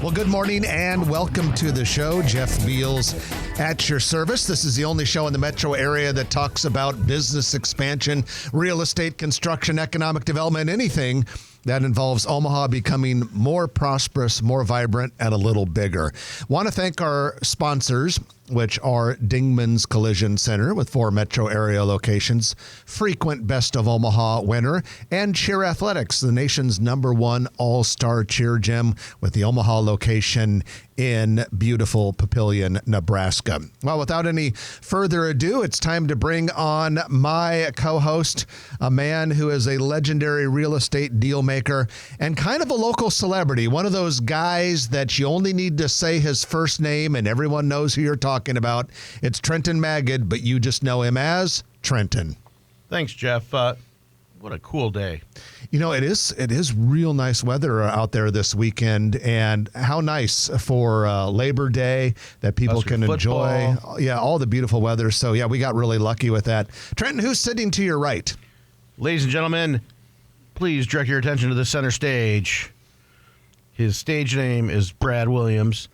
Well, good morning and welcome to the show. Jeff Beals at your service. This is the only show in the metro area that talks about business expansion, real estate, construction, economic development, anything that involves Omaha becoming more prosperous, more vibrant, and a little bigger. Want to thank our sponsors, which are Dingman's Collision Center with 4 metro area locations, frequent Best of Omaha winner, and Cheer Athletics, the nation's #1 all-star cheer gym with the Omaha location in beautiful Papillion, Nebraska. Well, without any further ado, it's time to bring on my co-host, a man who is a legendary real estate deal maker and kind of a local celebrity, one of those guys that you only need to say his first name and everyone knows who you're talking about. It's Trenton Magid, but you just know him as Trenton. Thanks, Jeff. What a cool day. You know, it is real nice weather out there this weekend, and how nice for Labor Day that people can enjoy. Yeah, all the beautiful weather. So, yeah, we got really lucky with that. Trenton, who's sitting to your right? Ladies and gentlemen, please direct your attention to the center stage. His stage name is Brad Williams,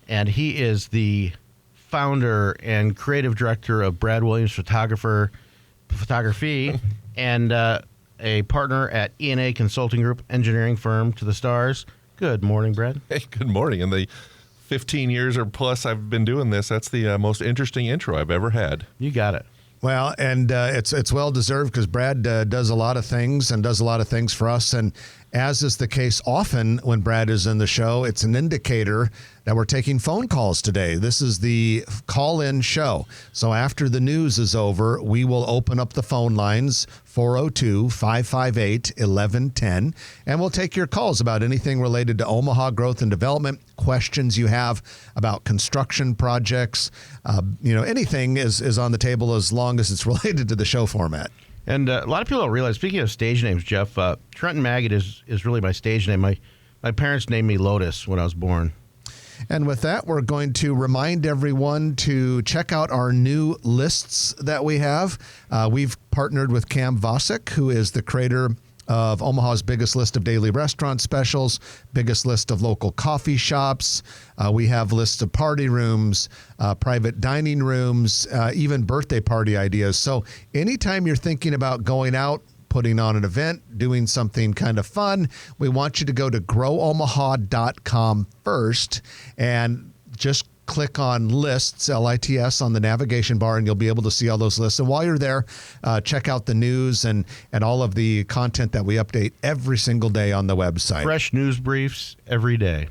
and he is the founder and creative director of Brad Williams Photography, and a partner at E&A Consulting Group, engineering firm to the stars. Good morning, Brad. Hey, good morning. In the 15 years or plus I've been doing this, that's the most interesting intro I've ever had. You got it. Well, and it's well-deserved because Brad does a lot of things and does a lot of things for us. And as is the case often when Brad is in the show, it's an indicator that we're taking phone calls today. This is the call-in show. So after the news is over, we will open up the phone lines, 402-558-1110, and we'll take your calls about anything related to Omaha growth and development, questions you have about construction projects. Anything is on the table as long as it's related to the show format. And a lot of people don't realize, speaking of stage names, Jeff, Trenton Magid is really my stage name. My parents named me Lotus when I was born. And with that, we're going to remind everyone to check out our new lists that we have. We've partnered with Cam Vosick, who is the creator of Omaha's biggest list of daily restaurant specials, biggest list of local coffee shops. We have lists of party rooms, private dining rooms, even birthday party ideas. So anytime you're thinking about going out, putting on an event, doing something kind of fun, we want you to go to growomaha.com first and just click on lists, LITS, on the navigation bar, and you'll be able to see all those lists. And while you're there, check out the news and all of the content that we update every single day on the website. Fresh news briefs every day.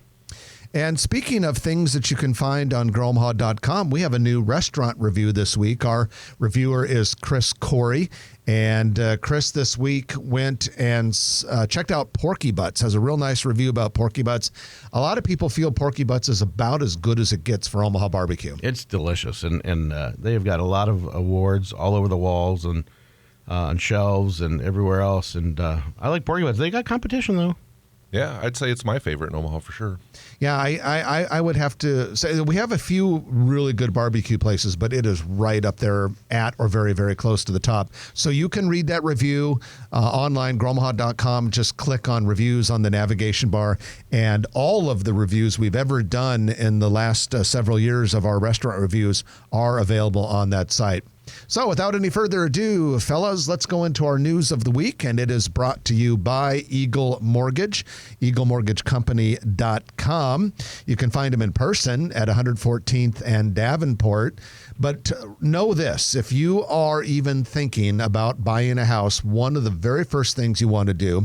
And speaking of things that you can find on growomaha.com, we have a new restaurant review this week. Our reviewer is Chris Corey. And Chris this week went and checked out Porky Butts, has a real nice review about Porky Butts. A lot of people feel Porky Butts is about as good as it gets for Omaha barbecue. It's delicious, and they've got a lot of awards all over the walls and on shelves and everywhere else. And I like Porky Butts. They got competition, though. Yeah, I'd say it's my favorite in Omaha for sure. Yeah, I would have to say we have a few really good barbecue places, but it is right up there at or very, very close to the top. So you can read that review online, growomaha.com. Just click on reviews on the navigation bar, and all of the reviews we've ever done in the last several years of our restaurant reviews are available on that site. So without any further ado, fellas, let's go into our news of the week, and it is brought to you by Eagle Mortgage, eaglemortgagecompany.com. You can find them in person at 114th and Davenport. But know this, if you are even thinking about buying a house, one of the very first things you want to do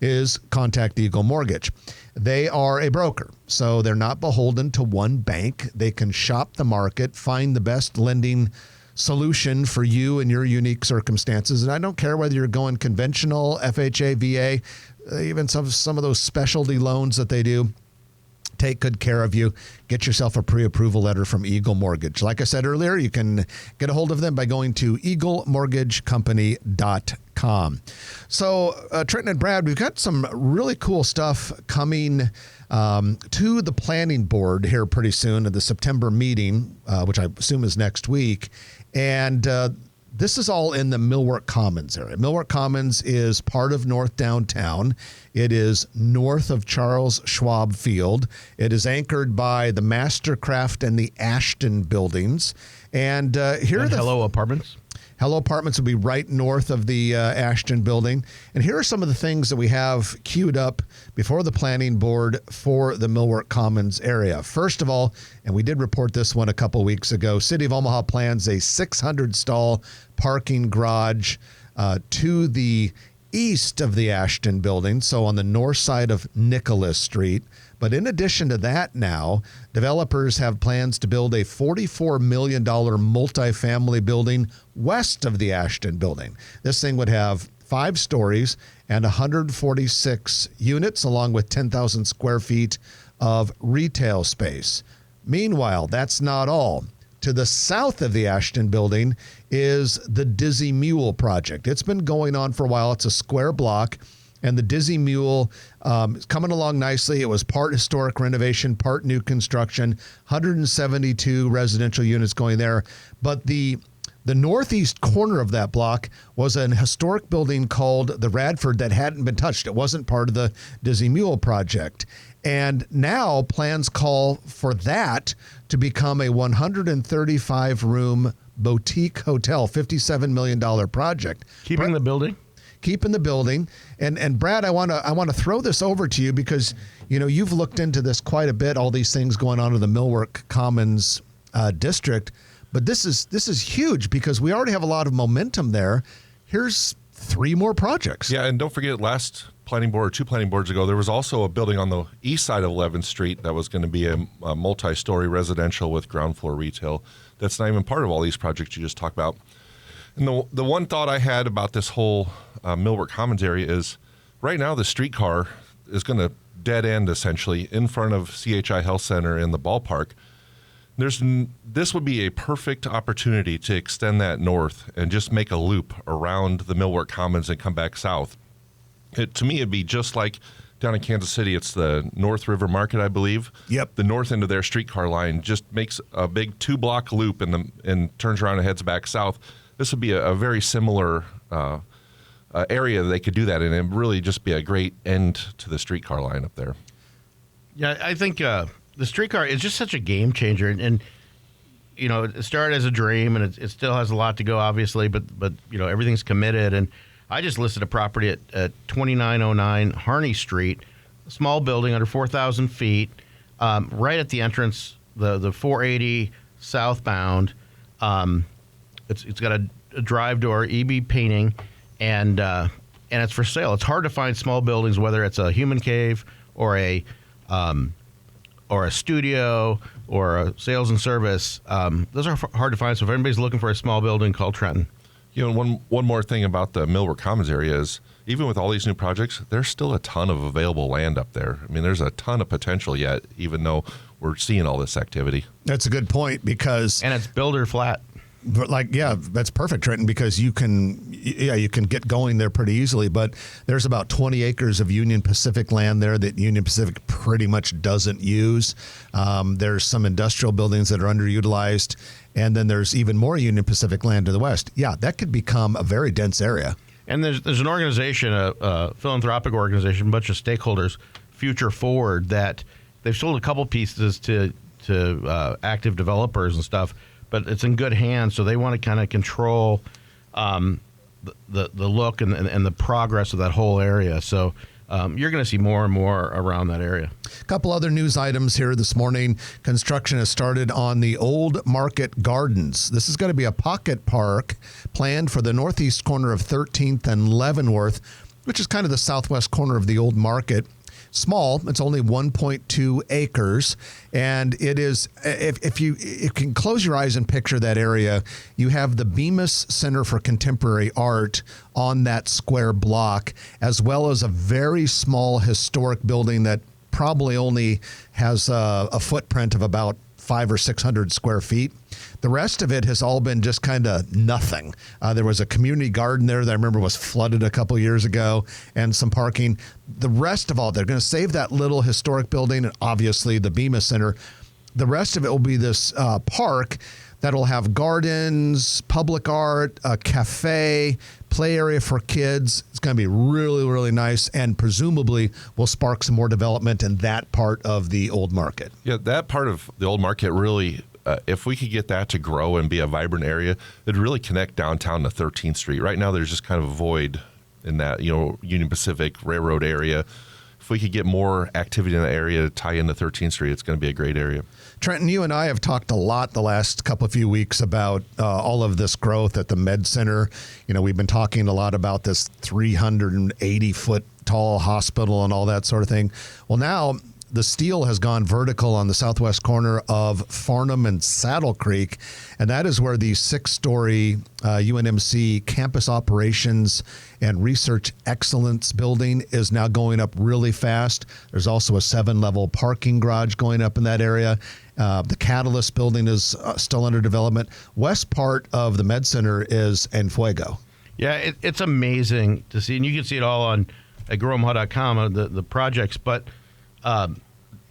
is contact Eagle Mortgage. They are a broker, so they're not beholden to one bank. They can shop the market, find the best lending solution for you and your unique circumstances. And I don't care whether you're going conventional, FHA, VA, even some of those specialty loans that they do. Take good care of you. Get yourself a pre-approval letter from Eagle Mortgage. Like I said earlier, you can get a hold of them by going to eaglemortgagecompany.com. So, Trenton and Brad, we've got some really cool stuff coming to the planning board here pretty soon at the September meeting, which I assume is next week. And this is all in the Millwork Commons area. Millwork Commons is part of North Downtown. It is north of Charles Schwab Field. It is anchored by the Mastercraft and the Ashton buildings. And here are the Hello Apartments. Hello Apartments will be right north of the Ashton building. And here are some of the things that we have queued up before the planning board for the Millwork Commons area. First of all, and we did report this one a couple weeks ago, City of Omaha plans a 600-stall parking garage to the east of the Ashton building, so on the north side of Nicholas Street. But in addition to that now, developers have plans to build a $44 million multifamily building west of the Ashton building. This thing would have 5 stories and 146 units, along with 10,000 square feet of retail space. Meanwhile, that's not all. To the south of the Ashton building is the Dizzy Mule project. It's been going on for a while. It's a square block. And the Dizzy Mule is coming along nicely. It was part historic renovation, part new construction, 172 residential units going there. But the northeast corner of that block was an historic building called the Radford that hadn't been touched. It wasn't part of the Dizzy Mule project. And now plans call for that to become a 135-room boutique hotel, $57 million project. Keeping the building? Keeping the building. And Brad, I want to throw this over to you because, you know, you've looked into this quite a bit, all these things going on in the Millwork Commons district. But this is huge because we already have a lot of momentum there. Here's 3 more projects. Yeah, and don't forget, last planning board, 2 planning boards ago, there was also a building on the east side of 11th Street that was going to be a multi-story residential with ground floor retail. That's not even part of all these projects you just talked about. And the one thought I had about this whole Millwork Commons area is right now the streetcar is going to dead end essentially in front of CHI Health Center in the ballpark. This would be a perfect opportunity to extend that north and just make a loop around the Millwork Commons and come back south. To me, it'd be just like down in Kansas City. It's the North River Market, I believe. Yep. The north end of their streetcar line just makes a big 2-block loop and turns around and heads back south. This would be a very similar area that they could do that in, and really just be a great end to the streetcar line up there. Yeah, I think the streetcar is just such a game changer, and you know, it started as a dream, and it still has a lot to go, obviously, but you know, everything's committed. And I just listed a property at 2909 Harney Street, a small building under 4,000 feet, right at the entrance, the 480 southbound. It's got a drive door, EB painting, and it's for sale. It's hard to find small buildings, whether it's a human cave or a studio or a sales and service. Those are hard to find. So if anybody's looking for a small building, call Trenton. You know, one more thing about the Millwork Commons area is even with all these new projects, there's still a ton of available land up there. I mean, there's a ton of potential yet, even though we're seeing all this activity. That's a good point because... And it's builder flat. But that's perfect, Trenton, because you can get going there pretty easily. But there's about 20 acres of Union Pacific land there that Union Pacific pretty much doesn't use. There's some industrial buildings that are underutilized, and then there's even more Union Pacific land to the west. Yeah, that could become a very dense area. And there's an organization, a philanthropic organization, a bunch of stakeholders, Future Forward, that they've sold a couple pieces to active developers and stuff. But it's in good hands, so they want to kind of control the look and the progress of that whole area. So you're going to see more and more around that area. A couple other news items here this morning. Construction has started on the Old Market Gardens. This is going to be a pocket park planned for the northeast corner of 13th and Leavenworth, which is kind of the southwest corner of the Old Market. Small, it's only 1.2 acres, and it is, if you can close your eyes and picture that area, you have the Bemis Center for Contemporary Art on that square block, as well as a very small historic building that probably only has a footprint of about 500 or 600 square feet. The rest of it has all been just kind of nothing. There was a community garden there that I remember was flooded a couple years ago, and some parking. The rest of all, they're going to save that little historic building and obviously the Bemis Center. The rest of it will be this park that'll have gardens, public art, a cafe, play area for kids. It's going to be really, really nice, and presumably will spark some more development in that part of the old market. Yeah, that part of the old market really, if we could get that to grow and be a vibrant area, it'd really connect downtown to 13th Street. Right now, there's just kind of a void in that, Union Pacific Railroad area. If we could get more activity in the area to tie into 13th Street, it's going to be a great area. Trenton, you and I have talked a lot the last few weeks about all of this growth at the Med Center. We've been talking a lot about this 380-foot tall hospital and all that sort of thing. Well, now the steel has gone vertical on the southwest corner of Farnham and Saddle Creek, and that is where the 6-story UNMC campus operations and research excellence building is now going up really fast. There's also a 7-level parking garage going up in that area. The Catalyst building is still under development. West part of the Med Center is en fuego. Yeah, it's amazing to see, and you can see it all on at GrowOmaha.com, the projects, but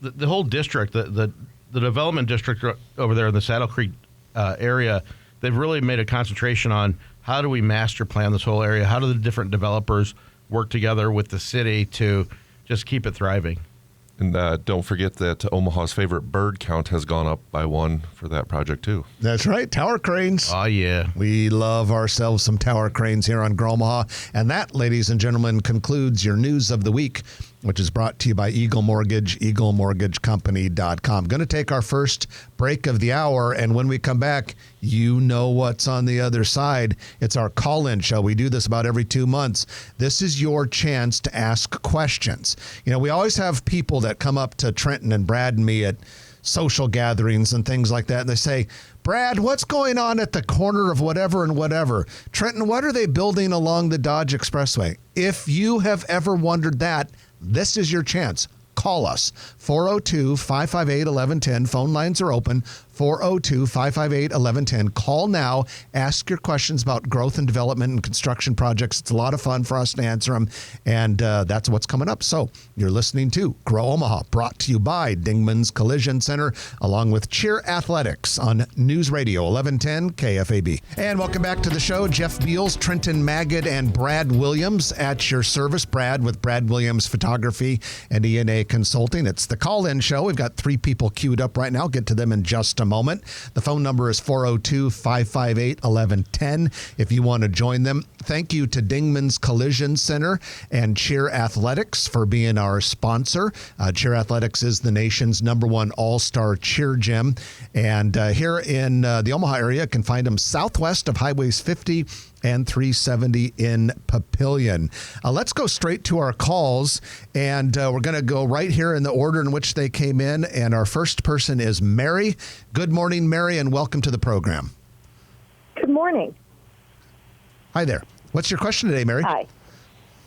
the whole district, the development district over there in the Saddle Creek area, they've really made a concentration on how do we master plan this whole area? How do the different developers work together with the city to just keep it thriving? And don't forget that Omaha's favorite bird count has gone up by 1 for that project, too. That's right. Tower cranes. Oh, yeah. We love ourselves some tower cranes here on Grow Omaha. And that, ladies and gentlemen, concludes your news of the week, which is brought to you by Eagle Mortgage, eaglemortgagecompany.com. Going to take our first break of the hour, and when we come back, you know what's on the other side. It's our call-in show. We do this about every 2 months. This is your chance to ask questions. We always have people that come up to Trenton and Brad and me at social gatherings and things like that, and they say, Brad, what's going on at the corner of whatever and whatever? Trenton, what are they building along the Dodge Expressway? If you have ever wondered that, this is your chance. Call us, 402-558-1110. Phone lines are open, 402-558-1110. Call now. Ask your questions about growth and development and construction projects. It's a lot of fun for us to answer them, and that's what's coming up. So you're listening to Grow Omaha, brought to you by Dingman's Collision Center, along with Cheer Athletics on News Radio 1110 KFAB. And welcome back to the show. Jeff Beals, Trenton Magid, and Brad Williams at your service. Brad with Brad Williams Photography and ENA Consulting. It's the call-in show. We've got 3 people queued up right now. I'll get to them in just a moment. The phone number is 402-558-1110 if you want to join them. Thank you to Dingman's Collision Center and Cheer Athletics for being our sponsor. Cheer Athletics is the nation's #1 all-star cheer gym. And here in the Omaha area, you can find them southwest of Highways 50 and 370 in Papillion. Let's go straight to our calls, and we're going to go right here in the order in which they came in. And our first person is Mary. Good morning, Mary, and welcome to the program. Good morning. Hi there. What's your question today, Mary? Hi.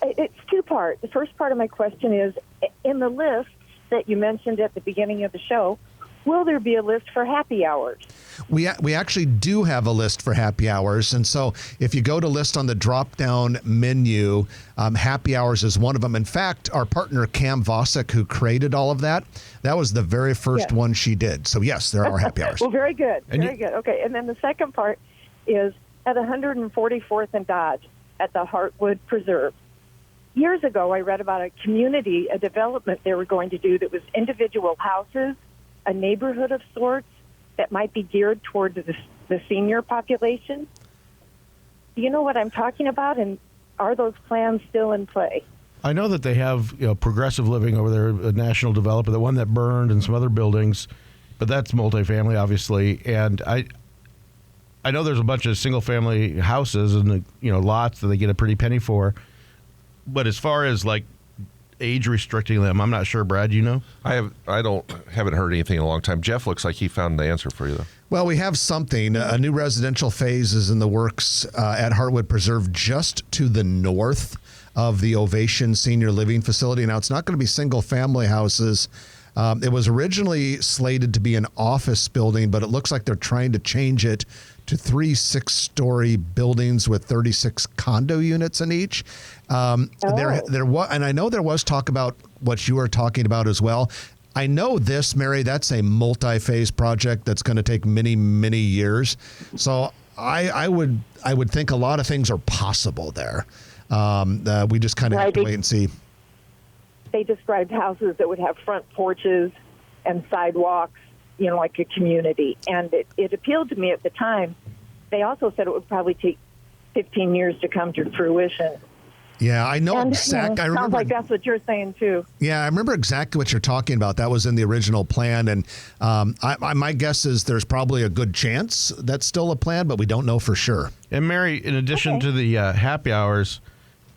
It's 2-part. The first part of my question is, in the list that you mentioned at the beginning of the show, will there be a list for happy hours? We actually do have a list for happy hours. And so if you go to list on the drop-down menu, happy hours is one of them. In fact, our partner Cam Vosick, who created all of that, that was the very first one she did. So yes, there are happy hours. Well, very good. Very good. Okay. And then the second part is at 144th and Dodge at the Heartwood Preserve. Years ago, I read about a development they were going to do that was individual houses, a neighborhood of sorts that might be geared towards the senior population. Do you know what I'm talking about, and are those plans still in play? I know that they have progressive living over there, a national developer, the one that burned and some other buildings, but that's multifamily, obviously. And I know there's a bunch of single-family houses and lots that they get a pretty penny for. But as far as like age restricting them, I'm not sure. Brad, you know? I haven't heard anything in a long time. Jeff looks like he found the answer for you, though. Well, we have something. A new residential phase is in the works at Heartwood Preserve, just to the north of the Ovation Senior Living Facility. Now, it's not going to be single-family houses. It was originally slated to be an office building, but it looks like they're trying to change it to 3 6-story buildings with 36 condo units in each. And I know there was talk about what you were talking about as well. I know this, Mary, that's a multi-phase project that's going to take many, many years. So I would think a lot of things are possible there. We just kind of have to wait and see. They described houses that would have front porches and sidewalks, like a community. And it appealed to me at the time. They also said it would probably take 15 years to come to fruition. Yeah, I know exactly. Sounds like that's what you're saying, too. Yeah, I remember exactly what you're talking about. That was in the original plan. And my guess is there's probably a good chance that's still a plan, but we don't know for sure. And Mary, in addition to the happy hours,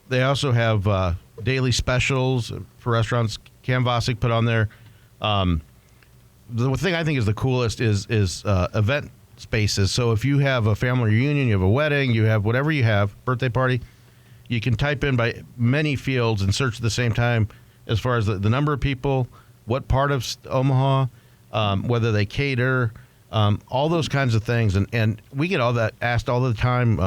they also have daily specials for restaurants. Cam Vosick put on there. The thing I think is the coolest is event spaces. So if you have a family reunion, you have a wedding, you have whatever you have, birthday party, you can type in by many fields and search at the same time as far as the number of people, what part of Omaha, whether they cater, all those kinds of things. And we get all that asked all the time,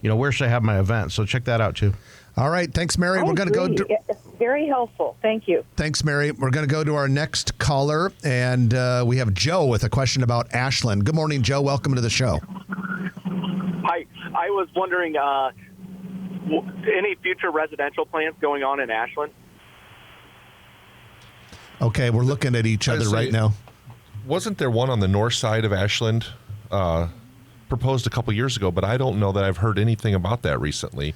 where should I have my event? So check that out, too. All right. Thanks, Mary. We're going to go. It's very helpful. Thank you. Thanks, Mary. We're going to go to our next caller, and we have Joe with a question about Ashland. Good morning, Joe. Welcome to the show. Hi. I was wondering, any future residential plans going on in Ashland? Okay, we're looking at each other right now. Wasn't there one on the north side of Ashland proposed a couple years ago, but I don't know that I've heard anything about that recently.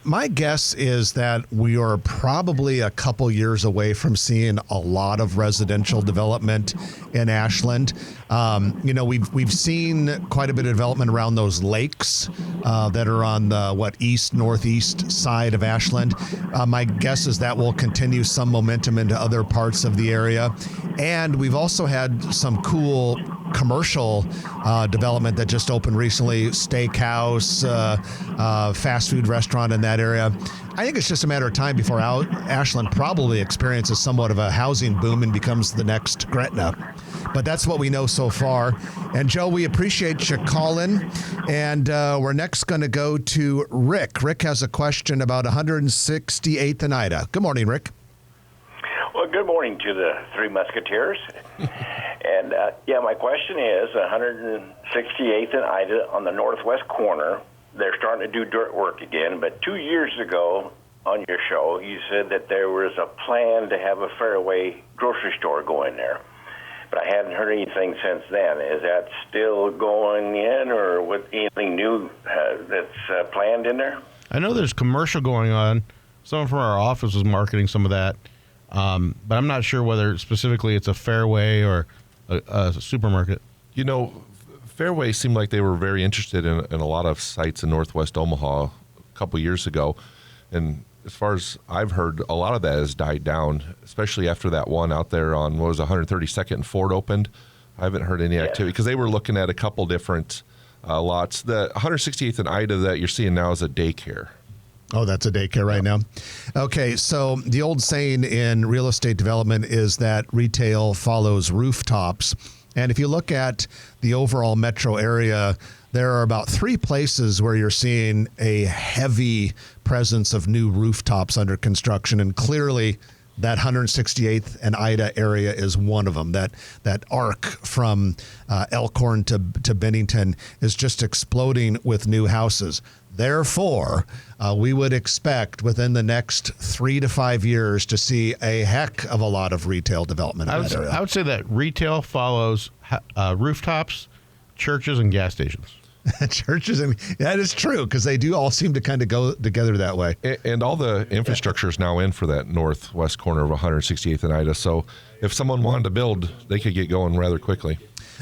My guess is that we are probably a couple years away from seeing a lot of residential development in Ashland. We've seen quite a bit of development around those lakes that are on the northeast side of Ashland. My guess is that will continue some momentum into other parts of the area. And we've also had some cool commercial development that just opened recently, steakhouse, fast food restaurant in that area. I think it's just a matter of time before Ashland probably experiences somewhat of a housing boom and becomes the next Gretna. But that's what we know so far. And Joe, we appreciate you calling. And we're next going to go to Rick. Rick has a question about 168th and Ida. Good morning, Rick. Well, good morning to the Three Musketeers. And, my question is 168th and Ida on the northwest corner. They're starting to do dirt work again. But 2 years ago on your show, you said that there was a plan to have a Fairway grocery store going there. But I hadn't heard anything since then. Is that still going in, or with anything new that's planned in there? I know there's commercial going on. Someone from our office was marketing some of that. But I'm not sure whether specifically it's a Fairway or a supermarket. Fairway seemed like they were very interested in a lot of sites in northwest Omaha a couple years ago. And as far as I've heard, a lot of that has died down, especially after that one out there on, 132nd and Ford opened. I haven't heard any activity because they were looking at a couple different lots. The 168th and Ida that you're seeing now is a daycare. Oh, that's a daycare right now. Okay, so the old saying in real estate development is that retail follows rooftops. And if you look at the overall metro area, there are about 3 places where you're seeing a heavy presence of new rooftops under construction. And clearly, that 168th and Ida area is one of them. That arc from Elkhorn to Bennington is just exploding with new houses. Therefore, we would expect within the next 3 to 5 years to see a heck of a lot of retail development in that area. I would say that retail follows rooftops, churches, and gas stations. Churches, that is true, because they do all seem to kind of go together that way. And all the infrastructure is now in for that northwest corner of 168th and Ida. So if someone wanted to build, they could get going rather quickly.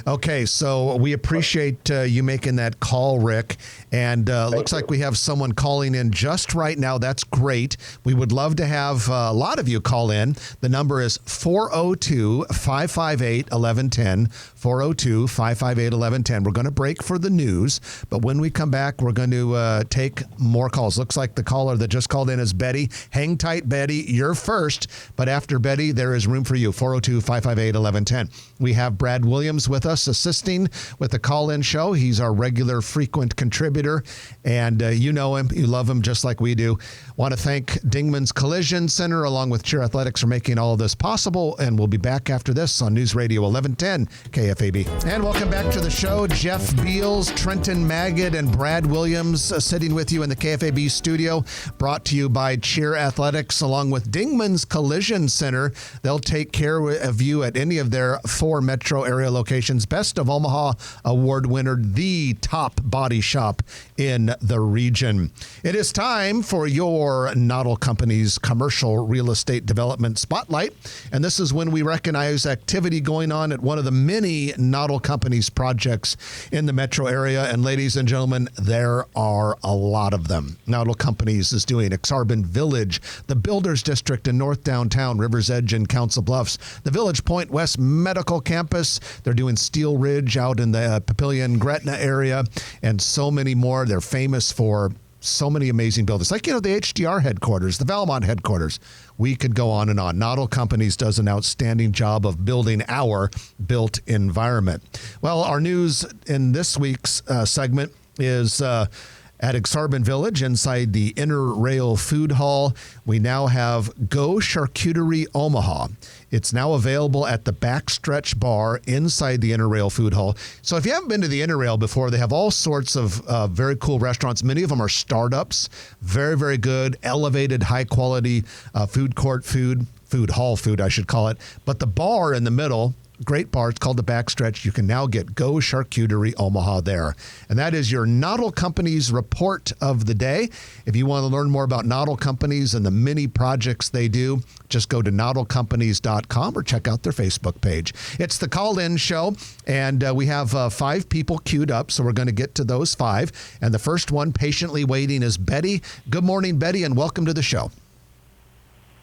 Okay, so we appreciate you making that call, Rick. And looks like we have someone calling in just right now. That's great. We would love to have a lot of you call in. The number is 402-558-1110, 402-558-1110. We're going to break for the news, but when we come back, we're going to take more calls. Looks like the caller that just called in is Betty. Hang tight, Betty. You're first, but after Betty, there is room for you. 402-558-1110. We have Brad Williams with us assisting with the call-in show. He's our regular frequent contributor, and you know him. You love him just like we do. Want to thank Dingman's Collision Center along with Cheer Athletics for making all of this possible, and we'll be back after this on News Radio 1110 KFAB. And welcome back to the show. Jeff Beals, Trenton Magid, and Brad Williams sitting with you in the KFAB studio, brought to you by Cheer Athletics along with Dingman's Collision Center. They'll take care of you at any of their 4 metro area locations. Best of Omaha award winner, the top body shop in the region. It is time for your Noddle Company's commercial real estate development spotlight. And this is when we recognize activity going on at one of the many Noddle Company's projects in the metro area. And ladies and gentlemen, there are a lot of them. Noddle Companies is doing Exarban Village, the Builders District in North Downtown, Rivers Edge and Council Bluffs, the Village Point West Medical Campus. They're doing Steel Ridge out in the Papillion-Gretna area, and so many more. They're famous for so many amazing buildings, like, the HDR headquarters, the Valmont headquarters. We could go on and on. Noddle Companies does an outstanding job of building our built environment. Well, our news in this week's segment is at Exarban Village inside the Inner Rail Food Hall. We now have Go Charcuterie Omaha. It's now available at the Backstretch Bar inside the Inner Rail Food Hall. So if you haven't been to the Inner Rail before, they have all sorts of very cool restaurants. Many of them are startups. Very, very good, elevated, high-quality food court food hall food, I should call it. But the bar in the middle, great bar, it's called the Backstretch. You can now get Go Charcuterie Omaha there. And that is your Noddle Companies report of the day. If you want to learn more about Noddle Companies and the many projects they do, just go to noddlecompanies.com or check out their Facebook page. It's the call-in show, and we have 5 people queued up, so we're going to get to those 5. And the first one patiently waiting is Betty. Good morning, Betty, and welcome to the show.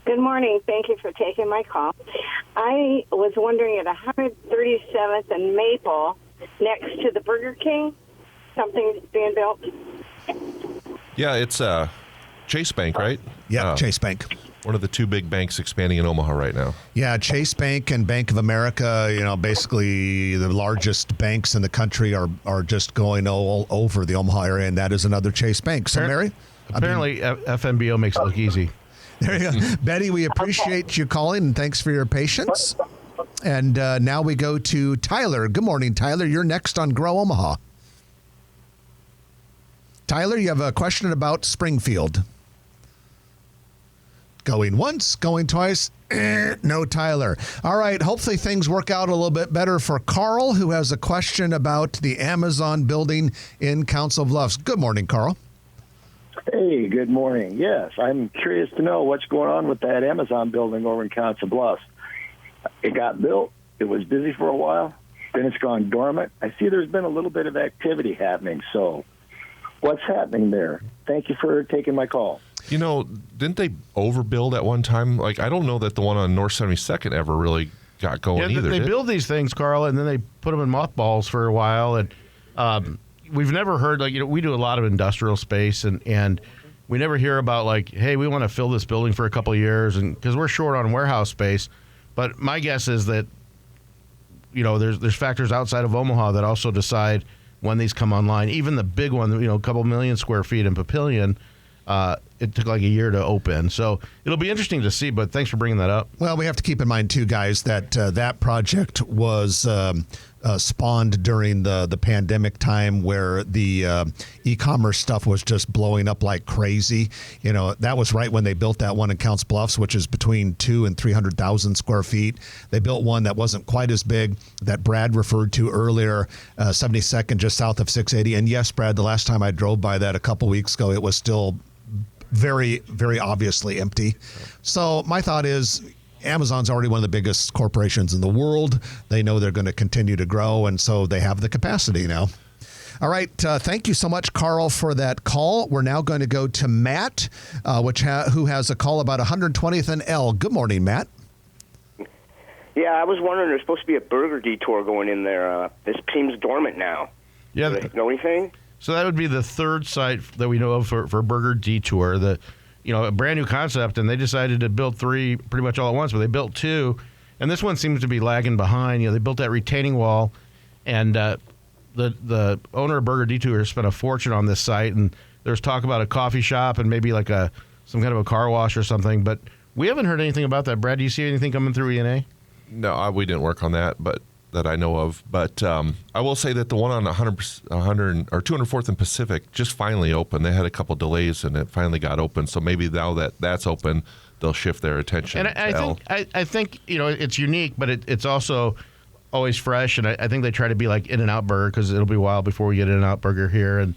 Good morning. Thank you for taking my call. I was wondering at 137th and Maple, next to the Burger King, something's being built. Yeah, it's Chase Bank, right? Yeah, Chase Bank. One of the 2 big banks expanding in Omaha right now. Yeah, Chase Bank and Bank of America, basically the largest banks in the country are just going all over the Omaha area, and that is another Chase Bank. So, Mary? Apparently, FNBO makes it look easy. There you go. Betty, we appreciate you calling, and thanks for your patience. And now we go to Tyler. Good morning, Tyler. You're next on Grow Omaha. Tyler, you have a question about Springfield. Going once, going twice. No, Tyler. All right. Hopefully things work out a little bit better for Carl, who has a question about the Amazon building in Council Bluffs. Good morning, Carl. Hey, good morning. Yes, I'm curious to know what's going on with that Amazon building over in Council Bluffs. It got built. It was busy for a while. Then it's gone dormant. I see there's been a little bit of activity happening. So what's happening there? Thank you for taking my call. Didn't they overbuild at one time? I don't know that the one on North 72nd ever really got going either. They build these things, Carl, and then they put them in mothballs for a while. And we've never heard, we do a lot of industrial space, and we never hear about, hey, we want to fill this building for a couple of years, and because we're short on warehouse space. But my guess is that, there's factors outside of Omaha that also decide when these come online. Even the big one, a couple million square feet in Papillion, it took a year to open. So it'll be interesting to see, but thanks for bringing that up. Well, we have to keep in mind, too, guys, that that project was spawned during the pandemic time where the e-commerce stuff was just blowing up like crazy. That was right when they built that one in Council Bluffs, which is between 200,000 and 300,000 square feet. They built one that wasn't quite as big that Brad referred to earlier, 72nd, just south of 680. And yes, Brad, the last time I drove by that a couple weeks ago, it was still very, very obviously empty. So my thought is, Amazon's already one of the biggest corporations in the world. They know they're going to continue to grow, and so they have the capacity now. All right. Thank you so much, Carl, for that call. We're now going to go to Matt, who has a call about 120th and L. Good morning, Matt. Yeah, I was wondering, there's supposed to be a burger detour going in there. This seems dormant now. Yeah. Do they know anything? So that would be the third site that we know of for Burger Detour. A brand new concept, and they decided to build 3 pretty much all at once, but they built 2, And this one seems to be lagging behind. They built that retaining wall, and the owner of Burger Detour spent a fortune on this site, and there's talk about a coffee shop and maybe like some kind of a car wash or something, but we haven't heard anything about that. Brad, do you see anything coming through ENA? No, we didn't work on that, but that I know of. But I will say that the one on 100 or 204th and Pacific just finally opened. They had a couple delays, and it finally got open. So maybe now that that's open, they'll shift their attention. And I think it's unique, but it's also always fresh. And I think they try to be like In-N-Out Burger, because it'll be a while before we get In-N-Out Burger here. And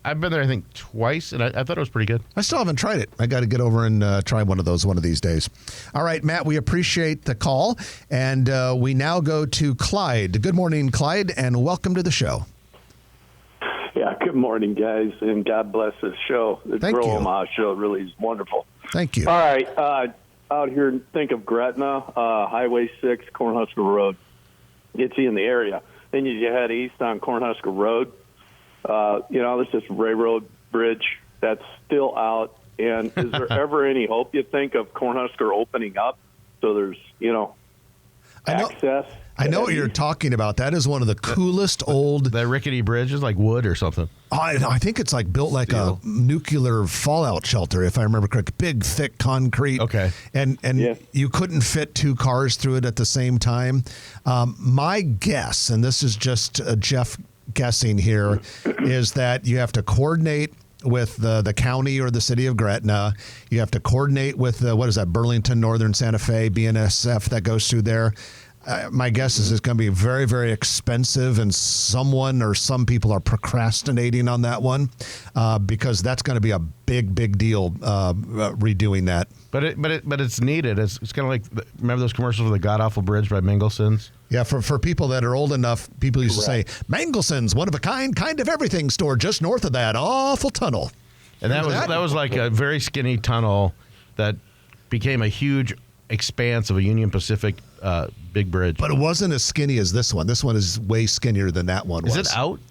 I've been there, I think, twice, and I thought it was pretty good. I still haven't tried it. I got to get over and try one of those one of these days. All right, Matt, we appreciate the call, and we now go to Clyde. Good morning, Clyde, and welcome to the show. Yeah, good morning, guys, and God bless this show. The Thank Grow you. Omaha show really is wonderful. Thank you. All right, out here, think of Gretna, Highway 6, Cornhusker Road. Gets you in the area. Then you head east on Cornhusker Road. There's this railroad bridge that's still out. And is there ever any hope, you think, of Cornhusker opening up so there's, access? I know what you're talking about. That is one of the coolest old... That rickety bridge is like wood or something. I think it's like built like a nuclear fallout shelter, if I remember correctly. Big, thick concrete. Okay. And you couldn't fit two cars through it at the same time. My guess, and this is just Jeff guessing here, is that you have to coordinate with the county or the city of Gretna. You have to coordinate with Burlington, Northern Santa Fe, BNSF that goes through there. My guess is it's going to be very, very expensive, and someone or some people are procrastinating on that one because that's going to be a big, big deal redoing that. But it's needed. It's kind of like, remember those commercials for the God Awful Bridge by Mingelson's? Yeah, for people that are old enough, people used to say, Mangelson's, one of a kind of everything store just north of that awful tunnel. And that was like a very skinny tunnel that became a huge expanse of a Union Pacific big bridge. But it wasn't as skinny as this one. This one is way skinnier than that one was. Is it out?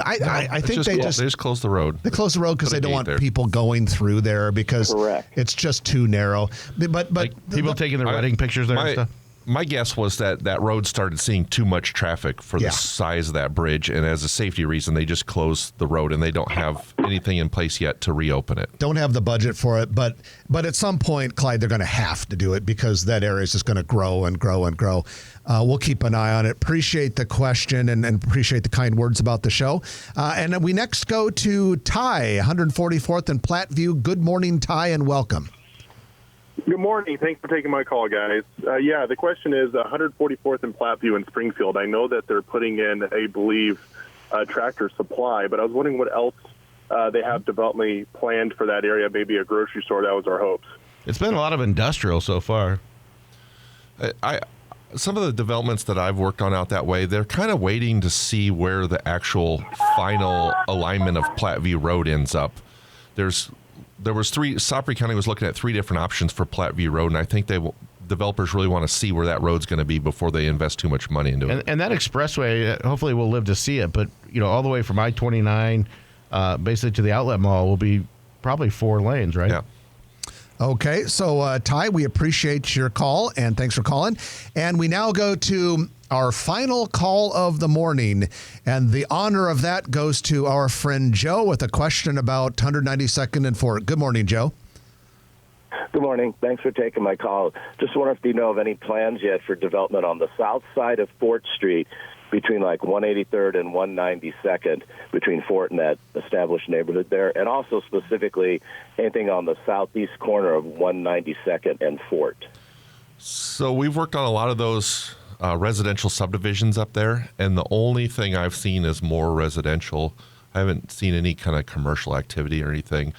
I think they just closed the road. They closed the road because they don't want people going through there because it's just too narrow. But like people taking their wedding pictures there and stuff. My guess was that road started seeing too much traffic for the size of that bridge, and as a safety reason, they just closed the road, and they don't have anything in place yet to reopen it. Don't have the budget for it, but at some point, Clyde, they're going to have to do it because that area is just going to grow and grow and grow. We'll keep an eye on it. Appreciate the question and appreciate the kind words about the show. And then we next go to Ty, 144th and Platteview. Good morning, Ty, and welcome. Good morning. Thanks for taking my call, guys. The question is 144th and Platteview in Springfield. I know that they're putting in, I believe, Tractor Supply, but I was wondering what else they have developmentally planned for that area, maybe a grocery store. That was our hopes. It's been a lot of industrial so far. Some of the developments that I've worked on out that way, they're kind of waiting to see where the actual final alignment of Platteview Road ends up. There was Sopry County was looking at three different options for Platteview Road, and I think developers really want to see where that road's going to be before they invest too much money into it. And that expressway, hopefully we'll live to see it, but all the way from I-29 basically to the outlet mall will be probably 4 lanes, right? Yeah. Okay, so Ty, we appreciate your call, and thanks for calling. And we now go to our final call of the morning, and the honor of that goes to our friend Joe with a question about 192nd and Fort. Good morning, Joe. Good morning. Thanks for taking my call. Just wonder if you know of any plans yet for development on the south side of Fort Street between like 183rd and 192nd, between Fort and that established neighborhood there, and also specifically anything on the southeast corner of 192nd and Fort. So we've worked on a lot of those residential subdivisions up there, and the only thing I've seen is more residential. I haven't seen any kind of commercial activity or anything.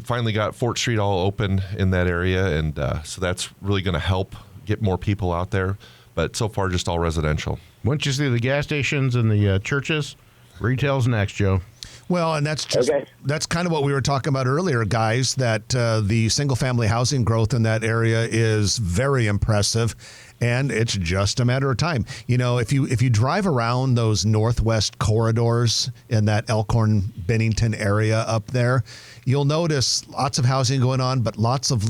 Finally got Fort Street all open in that area, and so that's really going to help get more people out there. But so far, just all residential. Once you see the gas stations and the churches, retail's next, Joe. Well, and that's kind of what we were talking about earlier, guys, that the single-family housing growth in that area is very impressive, and it's just a matter of time. If you drive around those northwest corridors in that Elkhorn-Bennington area up there, you'll notice lots of housing going on, but lots of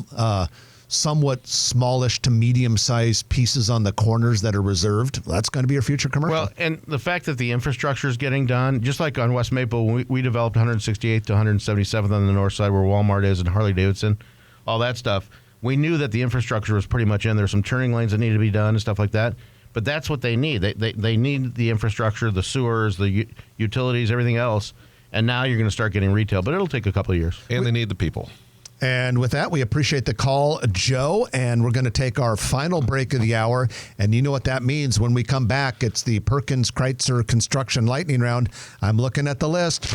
somewhat smallish to medium-sized pieces on the corners that are reserved. That's going to be your future commercial. Well, and the fact that the infrastructure is getting done, just like on West Maple, we developed 168th to 177th on the north side where Walmart is and Harley-Davidson, all that stuff. We knew that the infrastructure was pretty much in. There's some turning lanes that need to be done and stuff like that. But that's what they need. They need the infrastructure, the sewers, the utilities, everything else. And now you're going to start getting retail. But it'll take a couple of years. And they need the people. And with that, we appreciate the call, Joe, and we're going to take our final break of the hour. And you know what that means. When we come back, it's the Perkins Kreitzer Construction Lightning Round. I'm looking at the list,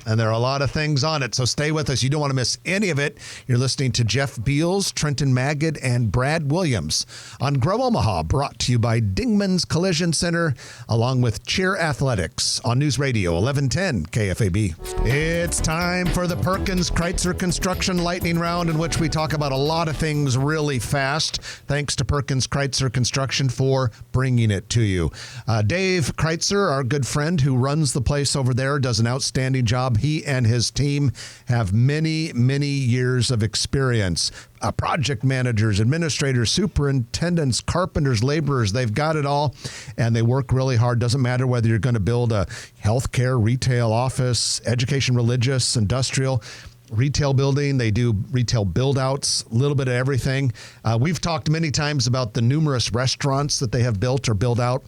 and there are a lot of things on it, so stay with us. You don't want to miss any of it. You're listening to Jeff Beals, Trenton Magid, and Brad Williams on Grow Omaha, brought to you by Dingman's Collision Center, along with Cheer Athletics on News Radio 1110 KFAB. It's time for the Perkins Kreitzer Construction Lightning Round, in which we talk about a lot of things really fast. Thanks to Perkins Kreitzer Construction for bringing it to you. Dave Kreitzer, our good friend who runs the place over there, does an outstanding job. He and his team have many, many years of experience. Project managers, administrators, superintendents, carpenters, laborers, they've got it all, and they work really hard. Doesn't matter whether you're going to build a healthcare, retail, office, education, religious, industrial, retail building. They do retail build-outs, a little bit of everything. We've talked many times about the numerous restaurants that they have built or build out.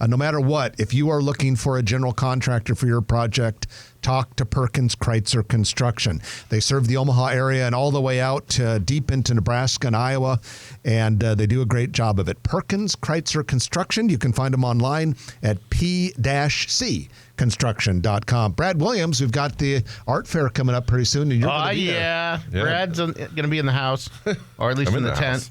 No matter what, if you are looking for a general contractor for your project, talk to Perkins Kreitzer Construction. They serve the Omaha area and all the way out to deep into Nebraska and Iowa, and they do a great job of it. Perkins Kreitzer Construction. You can find them online at p-c construction.com. Brad Williams, we've got the art fair coming up pretty soon. And you're gonna be there. Brad's going to be in the house, or at least in the tent.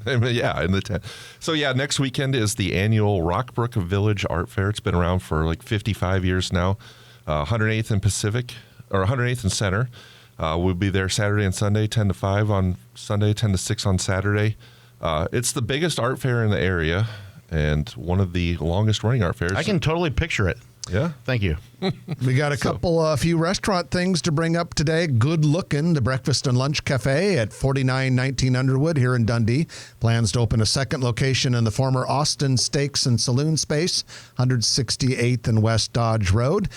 Yeah, in the tent. So, next weekend is the annual Rockbrook Village Art Fair. It's been around for like 55 years now. 108th and Pacific, or 108th and Center. We'll be there Saturday and Sunday, 10 to 5 on Sunday, 10 to 6 on Saturday. It's the biggest art fair in the area and one of the longest running art fairs. I can totally picture it. Yeah. Thank you. We got a few restaurant things to bring up today. Good Looking, the breakfast and lunch cafe at 4919 Underwood here in Dundee. Plans to open a second location in the former Austin Steaks and Saloon space, 168th and West Dodge Road.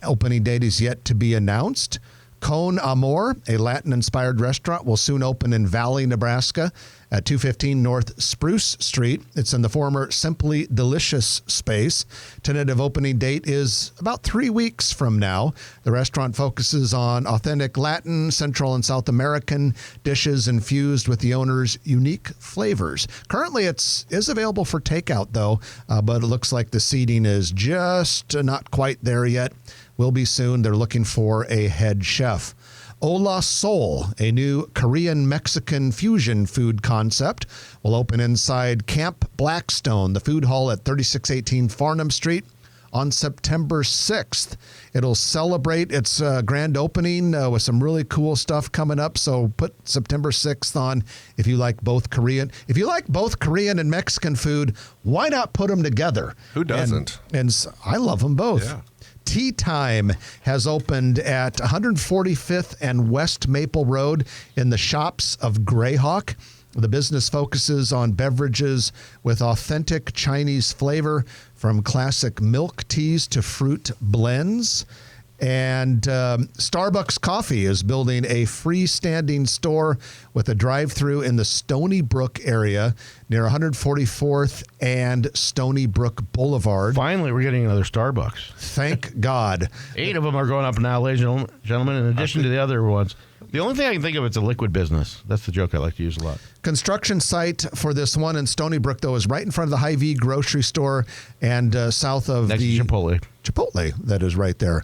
Opening date is yet to be announced. Con Amor, a Latin-inspired restaurant, will soon open in Valley, Nebraska at 215 North Spruce Street. It's in the former Simply Delicious space. Tentative opening date is about 3 weeks from now. The restaurant focuses on authentic Latin, Central, and South American dishes infused with the owner's unique flavors. Currently, it is available for takeout, though, but it looks like the seating is just not quite there yet. Will be soon. They're looking for a head chef. Ola Soul, a new Korean-Mexican fusion food concept, will open inside Camp Blackstone, the food hall at 3618 Farnham Street, on September 6th. It'll celebrate its grand opening with some really cool stuff coming up. So put September 6th on if you like both Korean. If you like both Korean and Mexican food, why not put them together? Who doesn't? And I love them both. Yeah. Tea Time has opened at 145th and West Maple Road in the shops of Greyhawk. The business focuses on beverages with authentic Chinese flavor, from classic milk teas to fruit blends. And Starbucks Coffee is building a freestanding store with a drive-through in the Stony Brook area near 144th and Stony Brook Boulevard. Finally, we're getting another Starbucks. Thank God. 8 of them are going up now, ladies and gentlemen, in addition to the other ones. The only thing I can think of is a liquid business. That's the joke I like to use a lot. Construction site for this one in Stony Brook, though, is right in front of the Hy-Vee grocery store and south of next to Chipotle. Chipotle, that is right there.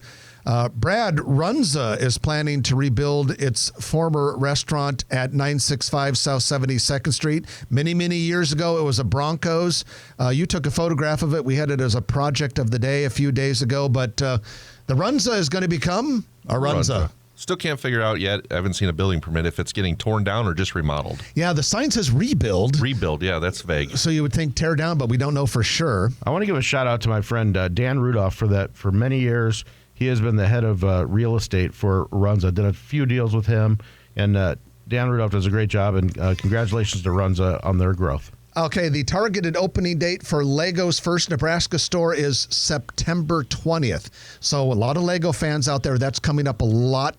Brad, Runza is planning to rebuild its former restaurant at 965 South 72nd Street. Many, many years ago, it was a Broncos. You took a photograph of it. We had it as a project of the day a few days ago, but the Runza is going to become a Runza. Still can't figure out yet. I haven't seen a building permit if it's getting torn down or just remodeled. Yeah, the sign says rebuild. Rebuild, yeah, that's vague. So you would think tear down, but we don't know for sure. I want to give a shout out to my friend Dan Rudolph for that. For many years, he has been the head of real estate for Runza. Did a few deals with him, and Dan Rudolph does a great job, and congratulations to Runza on their growth. Okay, the targeted opening date for Lego's first Nebraska store is September 20th. So a lot of Lego fans out there, that's coming up a lot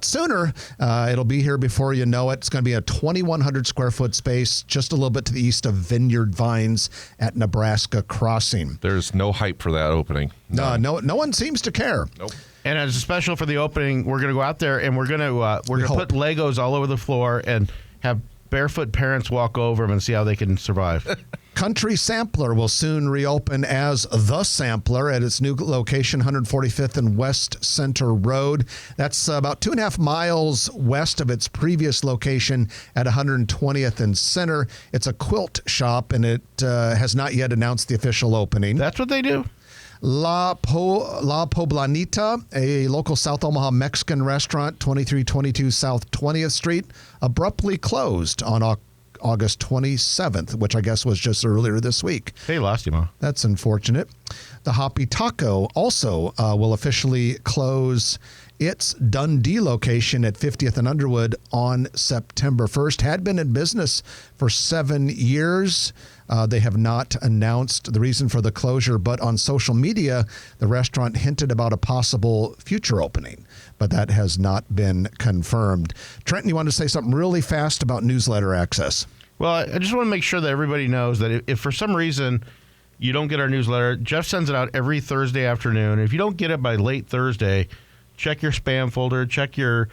sooner. It'll be here before you know it. It's going to be a 2,100 square foot space, just a little bit to the east of Vineyard Vines at Nebraska Crossing. There's no hype for that opening. No one seems to care. Nope. And as a special for the opening, we're going to go out there and we're going to put Legos all over the floor and have barefoot parents walk over them and see how they can survive. Country Sampler will soon reopen as The Sampler at its new location, 145th and West Center Road. That's about 2.5 miles west of its previous location at 120th and Center. It's a quilt shop, and it has not yet announced the official opening. That's what they do. La Poblanita, a local South Omaha Mexican restaurant, 2322 South 20th Street, abruptly closed on August 27th, which I guess was just earlier this week. Hey, lost you, Ma. That's unfortunate. The Hoppy Taco also will officially close its Dundee location at 50th and Underwood on September 1st. Had been in business for 7 years. They have not announced the reason for the closure, but on social media, the restaurant hinted about a possible future opening, but that has not been confirmed. Trenton, you want to say something really fast about newsletter access? Well, I just want to make sure that everybody knows that if for some reason you don't get our newsletter, Jeff sends it out every Thursday afternoon. If you don't get it by late Thursday, check your spam folder, check your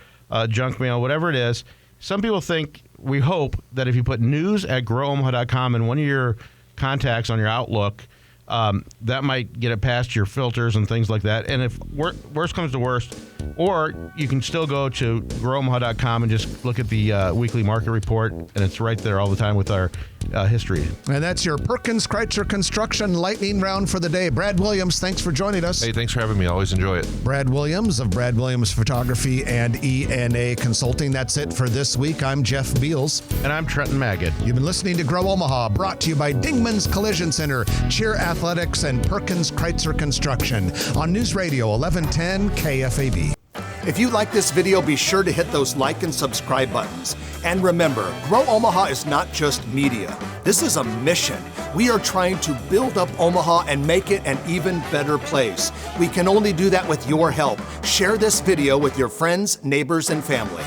junk mail, whatever it is. Some people think, we hope, that if you put news@growomaha.com in one of your contacts on your Outlook, that might get it past your filters and things like that. And if worst comes to worst, or you can still go to growomaha.com and just look at the weekly market report, and it's right there all the time with our history. And that's your Perkins Kreitzer Construction lightning round for the day. Brad Williams, thanks for joining us. Hey, thanks for having me. I always enjoy it. Brad Williams of Brad Williams Photography and ENA Consulting. That's it for this week. I'm Jeff Beals. And I'm Trenton Magid. You've been listening to Grow Omaha, brought to you by Dingman's Collision Center, Cheer Athletics, and Perkins Kreitzer Construction on News Radio 1110 KFAB. If you like this video, be sure to hit those like and subscribe buttons. And remember, Grow Omaha is not just media. This is a mission. We are trying to build up Omaha and make it an even better place. We can only do that with your help. Share this video with your friends, neighbors, and family.